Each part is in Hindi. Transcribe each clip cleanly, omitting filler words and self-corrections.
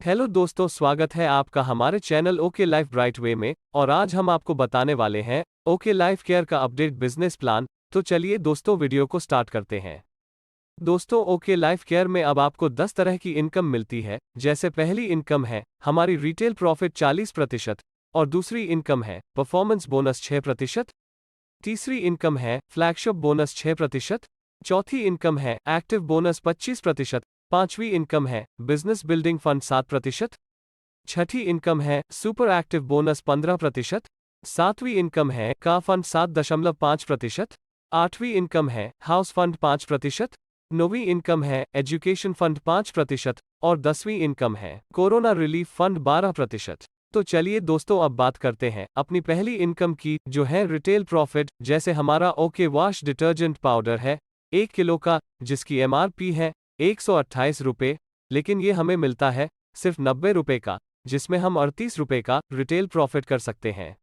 हेलो दोस्तों, स्वागत है आपका हमारे चैनल ओके लाइफ ब्राइट वे में। और आज हम आपको बताने वाले हैं ओके लाइफ केयर का अपडेट बिजनेस प्लान। तो चलिए दोस्तों, वीडियो को स्टार्ट करते हैं। दोस्तों, ओके लाइफ केयर में अब आपको 10 तरह की इनकम मिलती है। जैसे पहली इनकम है हमारी रिटेल प्रॉफिट 40% और दूसरी इनकम है परफॉर्मेंस बोनस 6%। तीसरी इनकम है फ्लैगशिप बोनस 6%। चौथी इनकम है एक्टिव बोनस 25%। पांचवी इनकम है बिजनेस बिल्डिंग फंड 7%। छठी इनकम है सुपर एक्टिव बोनस 15%। सातवीं इनकम है कार फंड 7.5%। आठवीं इनकम है हाउस फंड 5%। नौवीं इनकम है एजुकेशन फंड 5% और 10वीं इनकम है कोरोना रिलीफ फंड 12%। तो चलिए दोस्तों, अब बात करते हैं अपनी पहली इनकम की, जो है रिटेल प्रॉफिट। जैसे हमारा ओके वॉश डिटर्जेंट पाउडर है 1 किलो का, जिसकी एमआरपी है 128 रुपये, लेकिन ये हमें मिलता है सिर्फ 90 रुपये का, जिसमें हम 38 रुपये का रिटेल प्रॉफिट कर सकते हैं।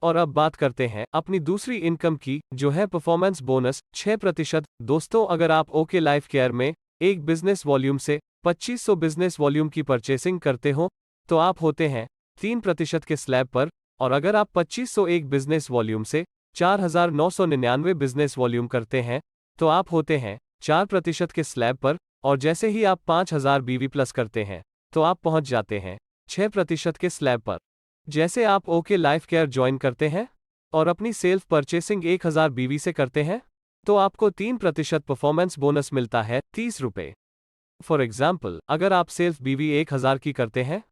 और अब बात करते हैं अपनी दूसरी इनकम की, जो है परफॉर्मेंस बोनस 6%। दोस्तों, अगर आप ओके लाइफ केयर में एक बिजनेस वॉल्यूम से 2500 बिजनेस वॉल्यूम की परचेसिंग करते हो, तो आप होते हैं 3% के स्लैब पर। और अगर आप 2500 एक बिजनेस वॉल्यूम से 4999 बिजनेस वॉल्यूम करते हैं, तो आप होते हैं 4% के स्लैब पर। और जैसे ही आप 5000 बीवी प्लस करते हैं, तो आप पहुंच जाते हैं 6% के स्लैब पर। जैसे आप ओके लाइफ केयर ज्वाइन करते हैं और अपनी सेल्फ परचेसिंग 1000 बीवी से करते हैं, तो आपको 3% परफॉर्मेंस बोनस मिलता है 30 रुपये। फॉर एग्जाम्पल, अगर आप सेल्फ बीवी 1000 की करते हैं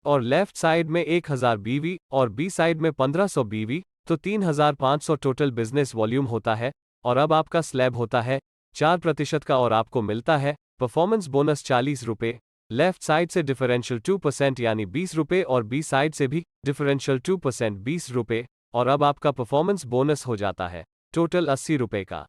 और लेफ्ट साइड में 1000 बीवी और बी साइड में 1500 बीवी, तो 3500 टोटल बिजनेस वॉल्यूम होता है। और अब आपका स्लैब होता है 4% का और आपको मिलता है परफॉर्मेंस बोनस 40 रुपये। लेफ्ट साइड से डिफरेंशियल 2% यानी 20 रुपये और बी साइड से भी डिफरेंशियल 2% 20 रुपये। और अब आपका परफॉर्मेंस बोनस हो जाता है टोटल 80 रुपये का।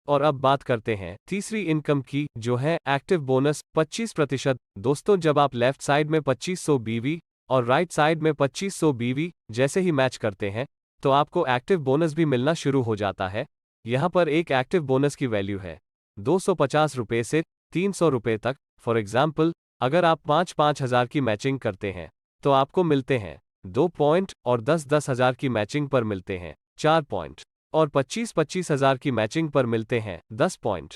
और अब बात करते हैं तीसरी इनकम की, जो है एक्टिव बोनस 25%। दोस्तों, जब आप लेफ्ट साइड में 2500 बीवी और राइट साइड में 2500 बीवी जैसे ही मैच करते हैं, तो आपको एक्टिव बोनस भी मिलना शुरू हो जाता है। यहाँ पर एक एक्टिव बोनस की वैल्यू है 250 रुपये से 300 रुपये तक। फॉर एग्जाम्पल, अगर आप 5-5 हज़ार की मैचिंग करते हैं, तो आपको मिलते हैं 2 पॉइंट, और 10-10 हज़ार की मैचिंग पर मिलते हैं 4 पॉइंट, और 25-25 हज़ार की मैचिंग पर मिलते हैं 10 पॉइंट।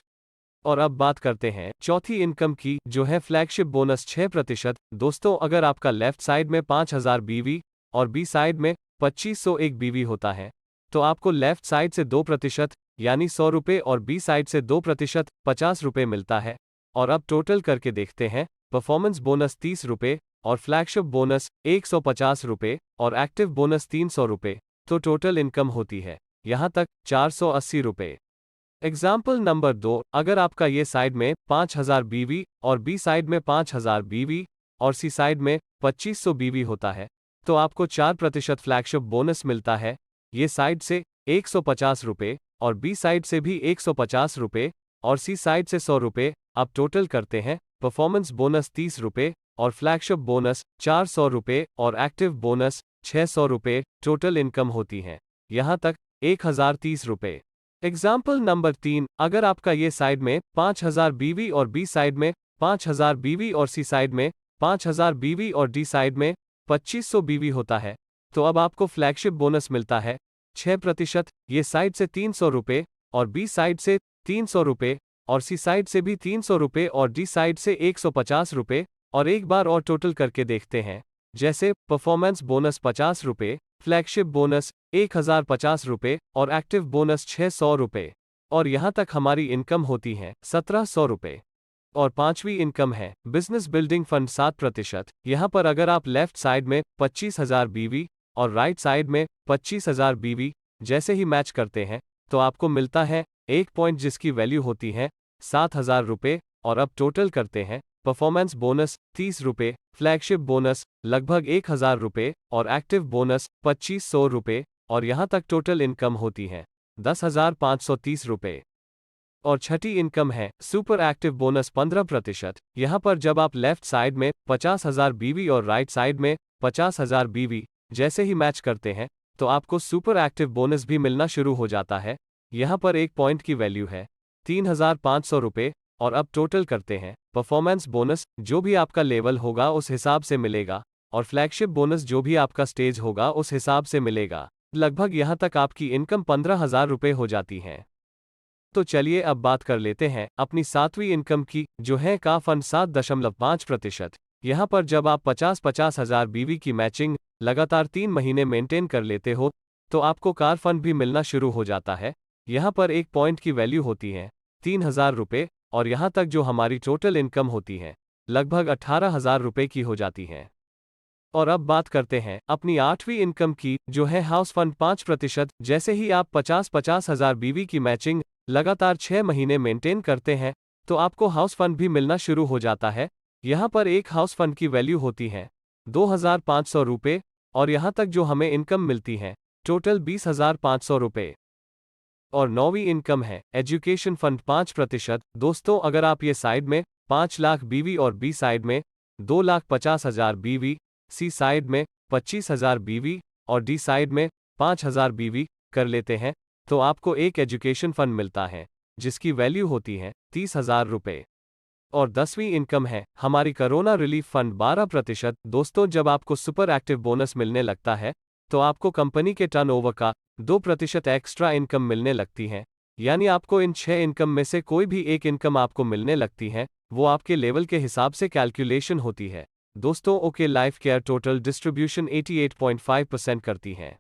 और अब बात करते हैं चौथी इनकम की, जो है फ्लैगशिप बोनस 6%। दोस्तों, अगर आपका लेफ्ट साइड में 5000 बीवी और बी साइड में 2501 बीवी होता है, तो आपको लेफ्ट साइड से 2% यानी 100 रुपये और बी साइड से 2% 50 रुपये मिलता है। और अब टोटल करके देखते हैं, परफॉर्मेंस बोनस 30 रुपये और फ्लैगशिप बोनस 150 रुपये और एक्टिव बोनस 300 रुपये, तो टोटल इनकम होती है यहाँ तक 480 रुपये। एग्जाम्पल नंबर 2, अगर आपका ये साइड में 5000 बीवी और बी साइड में 5000 बीवी और सी साइड में 2500 बीवी होता है, तो आपको 4% फ्लैगशिप बोनस मिलता है ये साइड से 150 रुपये और बी साइड से भी 150 रुपये और सी साइड से 100 रुपये। अब टोटल करते हैं, परफॉर्मेंस बोनस 30 रुपये और फ्लैगशिप बोनस 400 रुपये और एक्टिव बोनस 600 रुपये, टोटल इनकम होती है यहाँ तक 1030 रुपये। एग्जाम्पल नंबर 3, अगर आपका ये साइड में 5000 बीवी और बी साइड में 5000 बीवी और सी साइड में 5000 बीवी और डी साइड में 2500 बीवी होता है, तो अब आपको फ्लैगशिप बोनस मिलता है 6%। ये साइड से 300 रुपये और बी साइड से 300 रुपये और सी साइड से भी 300 रुपये और डी साइड से 150 रुपये। और एक बार और टोटल करके देखते हैं, जैसे परफॉर्मेंस बोनस 50 रुपये, फ्लैगशिप बोनस 1050 रुपये और एक्टिव बोनस 600 रुपये। और यहाँ तक हमारी इनकम होती है 1700 रुपये। और पांचवी इनकम है बिजनेस बिल्डिंग फंड 7%। यहाँ पर अगर आप लेफ्ट साइड में 25,000 बीवी और राइट साइड में 25,000 बीवी जैसे ही मैच करते हैं, तो आपको मिलता है 1 पॉइंट, जिसकी वैल्यू होती है 7000 रुपये। और अब टोटल करते हैं, परफॉर्मेंस बोनस 30 रुपये, फ्लैगशिप बोनस लगभग 1000 रुपये और एक्टिव बोनस 2500 रुपये। और यहाँ तक टोटल इनकम होती है 10,530 रुपये। और छठी इनकम है सुपर एक्टिव बोनस 15%। यहाँ पर जब आप लेफ्ट साइड में 50,000 बीवी और राइट साइड में 50,000 बीवी जैसे ही मैच करते हैं, तो आपको सुपर एक्टिव बोनस भी मिलना शुरू हो जाता है। यहाँ पर 1 पॉइंट की वैल्यू है 3500 रुपये। और अब टोटल करते हैं, परफॉर्मेंस बोनस जो भी आपका लेवल होगा उस हिसाब से मिलेगा, और फ्लैगशिप बोनस जो भी आपका स्टेज होगा उस हिसाब से मिलेगा। लगभग यहाँ तक आपकी इनकम 15,000 रुपये हो जाती है। तो चलिए अब बात कर लेते हैं अपनी 7वीं इनकम की, जो है का फंड 7.5%। यहाँ पर जब आप 50-50 हज़ार बीवी की मैचिंग लगातार 3 महीने मेंटेन कर लेते हो, तो आपको कार फंड भी मिलना शुरू हो जाता है। यहाँ पर एक पॉइंट की वैल्यू होती है 3,000 रुपये, और यहाँ तक जो हमारी टोटल इनकम होती है लगभग 18,000 रुपये की हो जाती है। और अब बात करते हैं अपनी 8वीं इनकम की, जो है हाउस फंड 5%। जैसे ही आप 50-50 हज़ार बीवी की मैचिंग लगातार 6 महीने मेंटेन करते हैं, तो आपको हाउस फंड भी मिलना शुरू हो जाता है। यहाँ पर एक हाउस फंड की वैल्यू होती है 2,500 रुपये, और यहाँ तक जो हमें इनकम मिलती है टोटल 20,500 रुपये। और 9वीं इनकम है एजुकेशन फंड 5%। दोस्तों, अगर आप ये साइड में 5 लाख बीवी और बी साइड में 2,50,000 बीवी, सी साइड में 25,000 बीवी और डी साइड में 5,000 बीवी कर लेते हैं, तो आपको एक एजुकेशन फंड मिलता है जिसकी वैल्यू होती है 30,000 रुपये। और 10वीं इनकम है हमारी कोरोना रिलीफ फंड 12%। दोस्तों, जब आपको सुपर एक्टिव बोनस मिलने लगता है, तो आपको कंपनी के टर्नओवर का 2% एक्स्ट्रा इनकम मिलने लगती है। यानी आपको इन 6 इनकम में से कोई भी एक इनकम आपको मिलने लगती है, वो आपके लेवल के हिसाब से कैलकुलेशन होती है। दोस्तों, okay life care total distribution 88.5% करती है।